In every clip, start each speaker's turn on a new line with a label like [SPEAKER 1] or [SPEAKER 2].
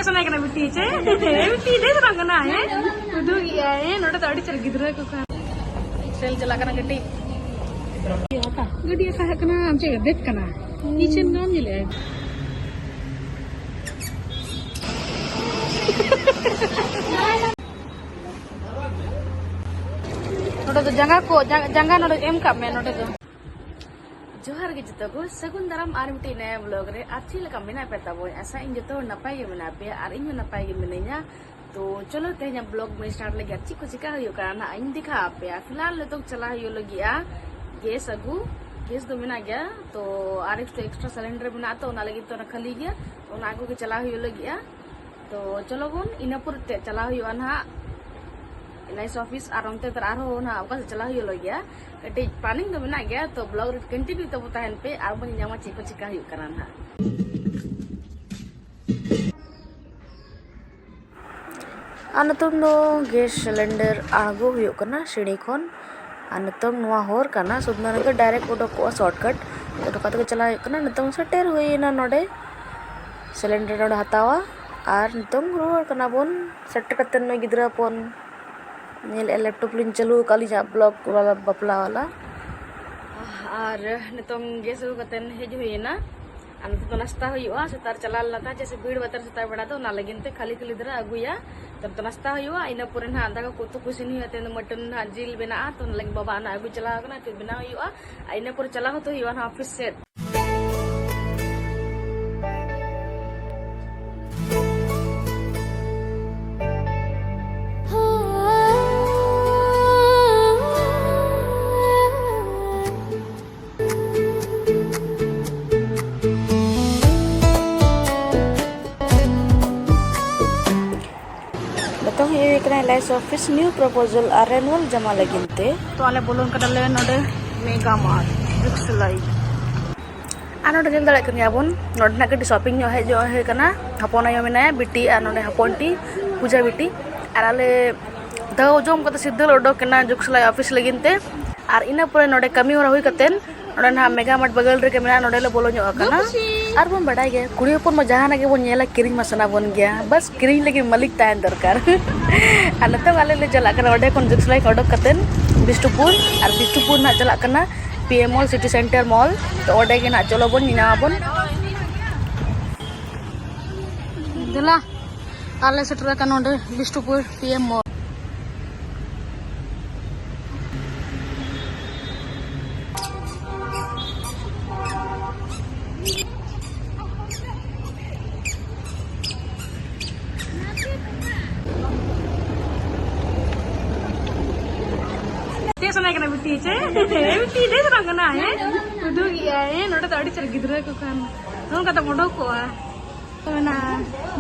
[SPEAKER 1] sana kena biti ce, biti deh terang kena ya, udah iya ya, noda tadi cari gitu lah kok. Sel jalan kena gede. Iya apa? Gede apa kena amce gede kena. Nicen ngan jile. Noda tuh jangka noda kap men noda tuh. जोहार के जतो को सगुन दाराम are मिटी नया blog रे आछि लका मेना पेता बो ऐसा इन जतो नपाय गे मेना पे आर इन नपाय गे मेने냐 तो चलो तेहnya ब्लॉग में स्टार्ट लगी अच्छी को चिका हुयो करना इन दिखा पे फिलहाल तो चला हुयो लगी आ गैस अगु गैस तो मेना गया तो आर एक एक्स्ट्रा सिलेंडर बना तो ना लगी तो ना खाली गया तो ना आगु के चला हुयो लगी आ तो चलो बोन इनापुर ते चला हुयो ना एलआईसी ऑफिस आर onte तर आरो ना अवका से चला हुयो लगी आ कटे प्लानिंग तो बना गया तो ब्लॉग कंटिन्यू तो ताहन पे आर बन जामा चिको चिका हुयो करना ना अनतुम नो गैस सिलेंडर आगो हुयो करना सीढ़ी खन अनतुम नुआ होर करना सुदना के डायरेक्ट उडको शॉर्टकट उडको के चला करना नतुम सेटेर हुईना नोडे सिलेंडर नोडे हतावा आर नतुम रुवार करना बोन सेट कतन नो गिद्रा पोन लैपटॉप लिन चालू काली जा ब्लॉग वाला बपला वाला और नितोंग गैस कतन हेज हुईना अन तो नाश्ता हुआ सेतार चला लता जैसे भीड़ बतर सेतार बड़ा तो ना लगिनते खाली खाली दरा अगुया तब तो नाश्ता हुआ इना पुरे ना अंदा को तो कुछ नहीं होते मटन ना जिल बना तो लग बाबा ना अगु चला ना फिर बना हुआ इना पुरे चला तो हुआ ना ऑफिस से तो ये कना LIC office new proposal or renewal जमा लगिनते तो आले बोलोन कदले नोडे मेगा मार्ट जुक्सलाई आनो डे दले कन याबोन नोडे ना कटी शॉपिंग जो है कना हपोन आयो मेना बिटी आ नोडे हपोनटी पूजा बिटी आर आले दाव जोम कते सिद्धल ओडो कना जुक्सलाई ऑफिस लगिनते आर इना पुरे नोडे कमी होरा हुई कतेन नोडे ना मेगा मार्ट बगल रे के मेना नोडे ले बोलो ᱧᱚᱜ कना आर बोन बड़ाई गया कुड़ी ऊपर में जहां के बोन नेला किरिंग मसना बोन गया बस किरिंग लगे मालिक तायन दरकार अनते वाले ले चला कना ओडे कोन जुक्सलाई ओडक कतेन बिष्टुपुर ना चला कना PM mall city centre mall तो ओडे के ना चलो बोन निना बोन दिला आले सेटर कना ओडे Bistupur PM mall sana kena biti ce, biti deh terang kena ya, udah iya ya, noda tadi cari gidra kok kan, kamu kata bodoh kok ah, mana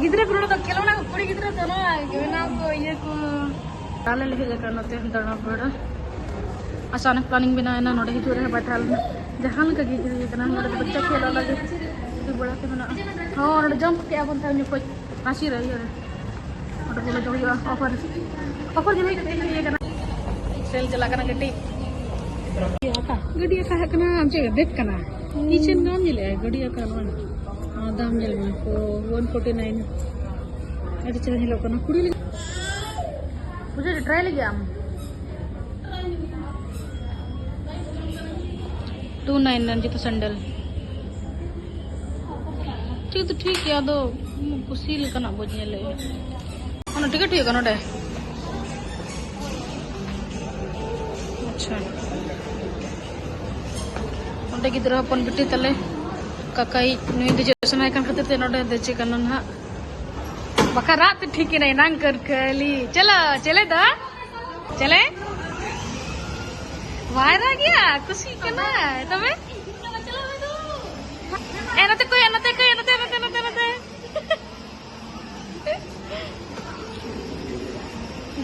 [SPEAKER 1] gidra perlu tak kalau nak kuri gidra tuh na, gimana ko iya ko, kalian lebih jaga nanti hendak nak berada, asalnya planning bina na noda itu orang batal, jangan ke gidra kena noda baca kalau lagi, itu bola ke mana, oh noda jump ke apa tahu nyukur nasi raya, noda bola jauh ya, offer jadi kita kena. Sale चला कना गड्डी आता गड्डी का है कना आमचे गड्डेत कना नीचेन गाम जिले गड्डी का वन दाम जिल में को 149 अरे चला हिलो कना कुड़ी मुझे ट्राई लगे आम 299 जी तो सैंडल ठीक या दो कुसील कना बोझे ले ओना टिकट ही कना डे अच्छा ओंडे गिद्रा अपन बिटी तले काकाई नुई दे समय kan खातिर ते नोडे देचे कनन हा बका रात ठीक नहीं नांग कर कली चले दा चले वायरा गया खुशी कना तबे एनते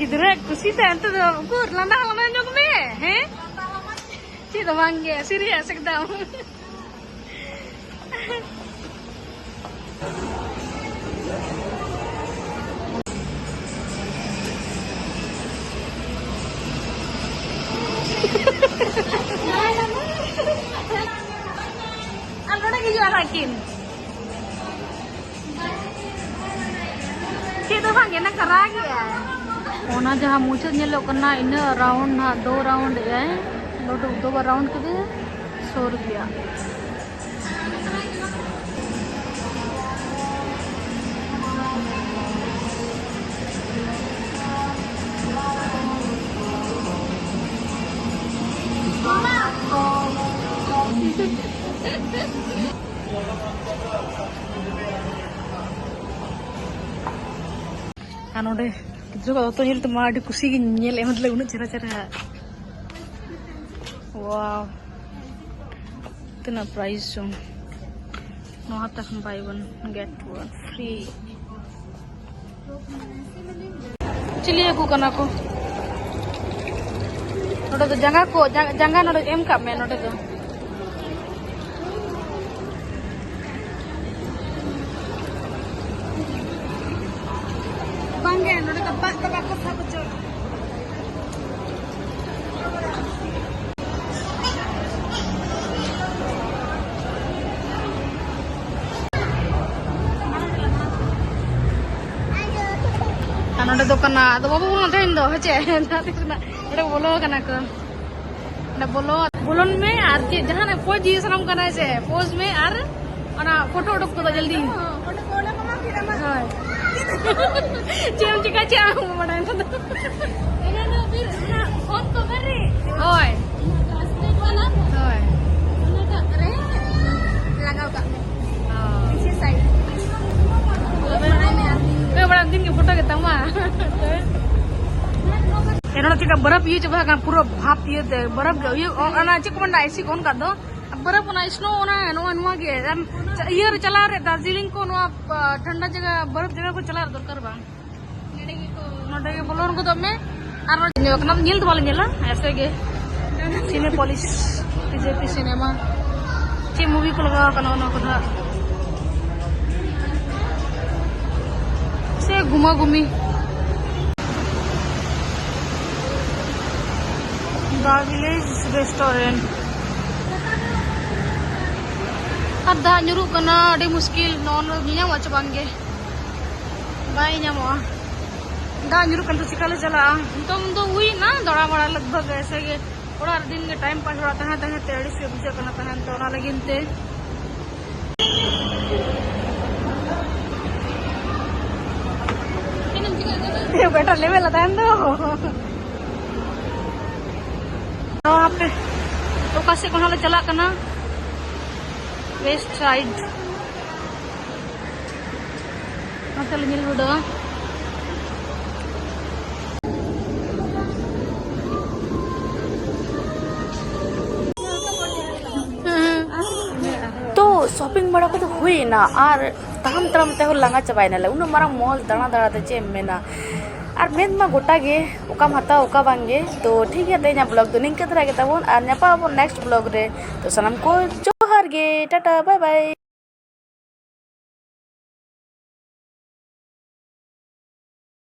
[SPEAKER 1] गिद्रा खुशी ते अंत उkur lana nyok me he ci tawangge serius एकदम Alora ki juara kin kena kerang ya. Ona jaha muncul nyelok kena ini round na 2 round ya. दो राउंड के लिए 100 रुपया। नोडे गिद्रा को तो ᱧᱮᱞ ᱛᱮ ᱢᱟ ᱟᱹᱰᱤ ᱠᱩᱥᱤ ᱜᱤᱧ ᱧᱮᱞ ᱮᱢ ᱢᱚᱛᱞᱚᱵ ᱩᱱᱟᱹᱜ ᱪᱮᱦᱨᱟ ᱪᱮᱦᱨᱟ वाव इतना प्राइस जो वहाँ तक बाय 1 गेट 1 फ्री। चलिए को कना को नोडे तो जंगा नोडे एम का मैं नोडे तो बांगे नोडे तो बाक को सब जो नोडे तो कना तो बाबू बोलते हैं दो हचे नाते कना नोडे बोलो कना को नोडे बोलोन में आर के जहां ना पोज जी सनम कना से पोज में आर अना फोटो उडक को जल्दी फोटो कोले कमा फिर हां चेम चिका चा बड़ा ना एना नो फिर ना फोन तो करे ओय स्टेट वाला ओय ना का करे लगाओ का हां पीछे साइड बड़ा दिन के फोटो के तमा एनो चिका बर्फ ये जब का पूरा भाप ये बर्फ ये अना चिक मंडा ऐसी कौन का दो बर्फ ना स्नो ना नो के ये चला रे दार्जिलिंग को नो ठंडा जगह बर्फ जगह को चला दरकार बा नोडे के बोलोन को तो मैं आर कना नील तो वाला नीला ऐसे के सिनेपोलिस बीजेपी सिनेमा ची मूवी को लगा कना नो कथा से घुमा घूमी द विलेज रेस्टोरेंट दा nyuruh kena adi muskil non nyamwa cabange bai nyamwa दा nyuruh kan to sikale chala तो हुई ना दौड़ा बड़ा लगभग ऐसे के थोड़ा दिन के टाइम पास होता है तहे तेड़ी से बुझे कना तहे तो ना लगिनते ये बेटा लेवल आता है तो आप पे तो कैसे कौन हाल चला करना वेस्ट साइड मतलब मिल बुडो तो शॉपिंग बड़ा को तो हुई ना और ताम ते लंगा चाबायना उन मारा मॉल दाना दाना ते चे मेना और मेन मा गोटा गे ओकाम हता ओका बांगे तो ठीक है तेना ब्लॉग तो निंके तरह के तबन और नेक्स्ट ब्लॉग रे तो सनम को जोहार गे टाटा बाय बाय।